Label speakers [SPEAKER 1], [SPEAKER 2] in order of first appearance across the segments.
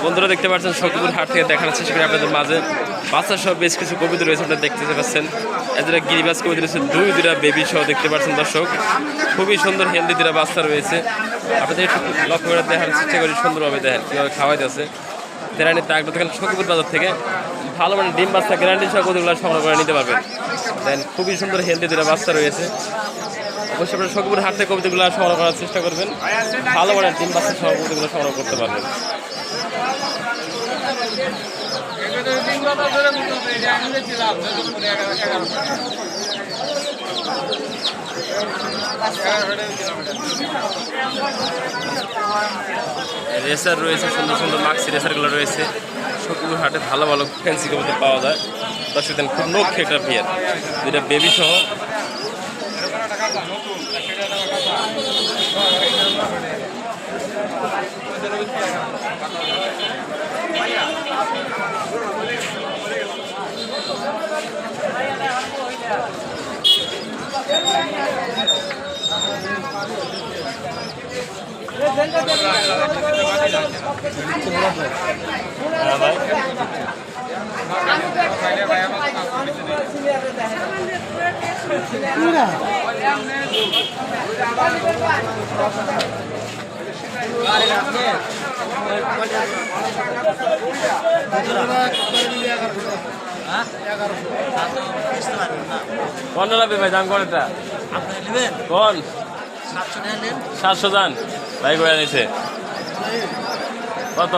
[SPEAKER 1] বন্ধুরা দেখতে পাচ্ছেন সখীপুর হাট থেকে দেখানোর চেষ্টা করি আপনাদের মাঝে বাচ্চা সহ বেশ কিছু কবিতা রয়েছে, আপনারা দেখতে পাচ্ছেন। এদের গিরিবাজ কবিতা রয়েছে, দুইটা বেবি সহ দেখতে পাচ্ছেন দর্শক। খুবই সুন্দর হেলদি দুটা বাচ্চা রয়েছে, আপনাদের একটু লক্ষ্য করে দেখানোর চেষ্টা করি সুন্দরভাবে দেখেন কীভাবে খাওয়াইতেছে। তেরানি তাগড়া দেখেন সখীপুর বাজার থেকে ভালো মানে ডিম বাচ্চা গ্যারান্টি সহ কবিতাগুলো সংগ্রহ করে নিতে পারবেন। দেন খুবই সুন্দর হেলদি দুটা বাচ্চা রয়েছে। অবশ্যই আপনারা সখীপুর হাট থেকে কবিতাগুলো সংগ্রহ করার চেষ্টা করবেন, ভালো মানে ডিম বাচ্চা সহ কবিতাগুলো সংগ্রহ করতে পারবেন। রেসার রয়েছে, সুন্দর সুন্দর মাক্সি রেসারগুলো রয়েছে সখীপুর হাটে। ভালো ভালো ফ্যান্সি কবিতা পাওয়া যায়। দর্শক দেন খুব নখ একটা বিয়ার যেটা বেবি সহ। কোন লাগবে ভাই দাম কোনটা কোন 700 দান ভাই করে নিছে কত?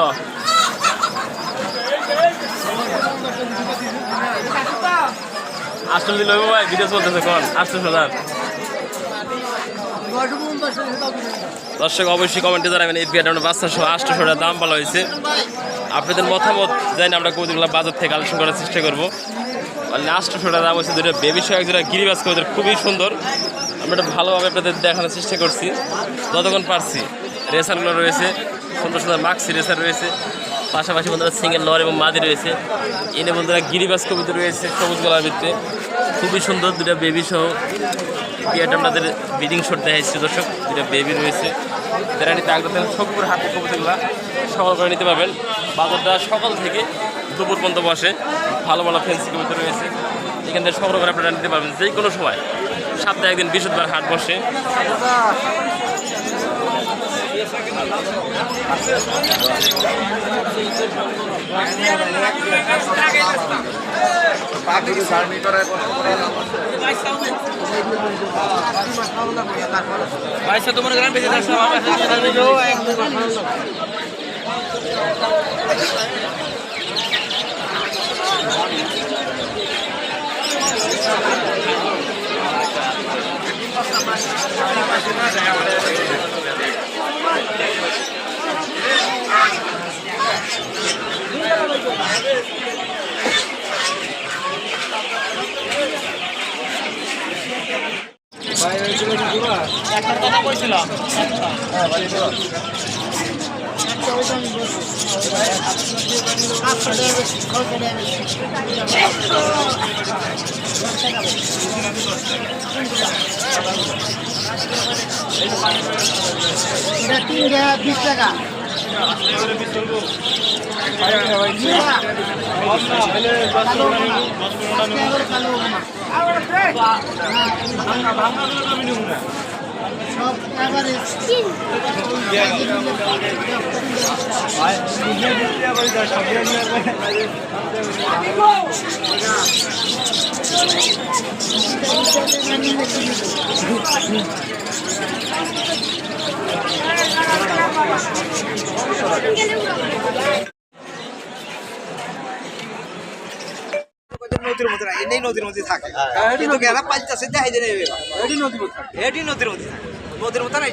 [SPEAKER 1] 800 দিল ভাই, ভিডিও চলতেছে কোন 800 দান। দর্শক অবশ্যই কমেন্টে জানাবেন এই বিয়াটা বাচ্চা সহ 800 টাকা দাম বলা হয়েছে। আপনাদের মতামত জানি আমরা কবিতাগুলো বাজার থেকে আলোচনা করার চেষ্টা করবো। 800 টাকা দাম হচ্ছে দুটো বেবি সহ একজোড়া গিরিবাজ কবিতা খুবই সুন্দর। আমরা এটা ভালোভাবে আপনাদের দেখানোর চেষ্টা করছি যতক্ষণ পারছি। রেসারগুলো রয়েছে, সুন্দর সুন্দর মাক্সি রেসার রয়েছে, পাশাপাশি বন্ধুরা সিঙ্গেল নর এবং মাদি রয়েছে। এনে বন্ধুরা গিরিবাজ কবিতা রয়েছে সবুজ গলার ভিতরে খুবই সুন্দর দুটা বেবি সহ। বিয়াটা আপনাদের ব্রিডিং শট দেখাচ্ছি দর্শক, দুটা বেবি রয়েছে। যারা নিতে আগ্রহ সখীপুর হাটের কবিতাগুলো সংগ্রহ করে নিতে পারবেন। বাজারটা সকাল থেকে দুপুর পর্যন্ত বসে, ভালো ভালো ফ্যান্সি কবিতা রয়েছে। এখান থেকে সংগ্রহ করে আপনারা নিতে পারবেন যে কোনো সময়। সপ্তাহে একদিন বৃহস্পতিবার হাট বসে। তোমার গ্রাম বেশি টাকা নদীর মধ্যে এই নদীর মধ্যে থাকে কিন্তু গেলা পাঁচটা সিদ্ধা এই নদীর মধ্যে থাকে নদীর মধ্যে থাকে নদীর মধ্যে না